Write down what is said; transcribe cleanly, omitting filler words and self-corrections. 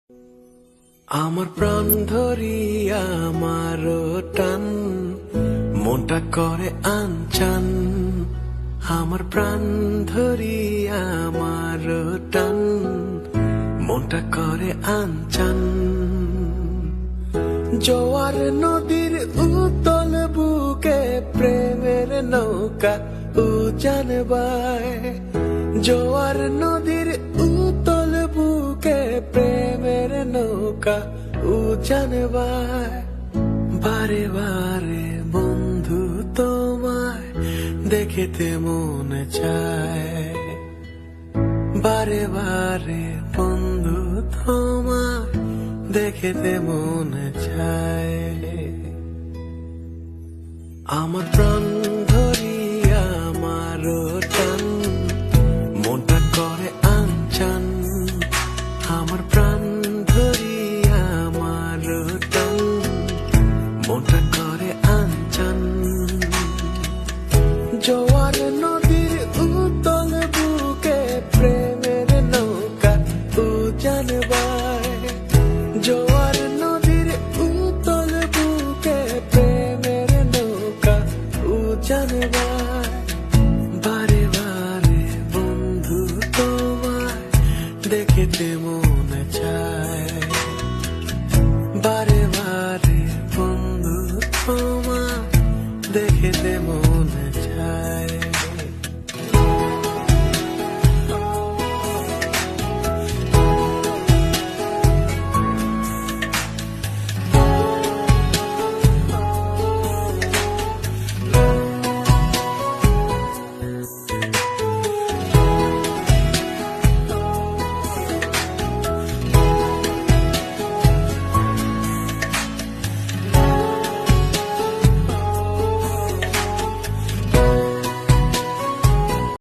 আমার প্রাণ ধরিয়া আমার টান মনটা করে আনচান। আমার প্রাণ ধরিয়া আমার টান মনটা করে আনচান। জোয়ার নদীর উতল বুকে প্রেমের নৌকা উজান বায়। জোয়ার নদীর উতল বুকে প্রেমের নৌকা উজান বায়। বারে বারে বন্ধু তোমায় দেখিতে মনে চায়। বারে বারে বন্ধু তোমায় দেখিতে মনে চায়। আমার প্রাণ ধরিয়া আমার টান মনটা করে আনচান। আমার প্রাণ ধরিয়া আমার টান মনটা করে আনচান। জোয়ার নদীর উতল বুকে প্রেমের নৌকা উজান বায়।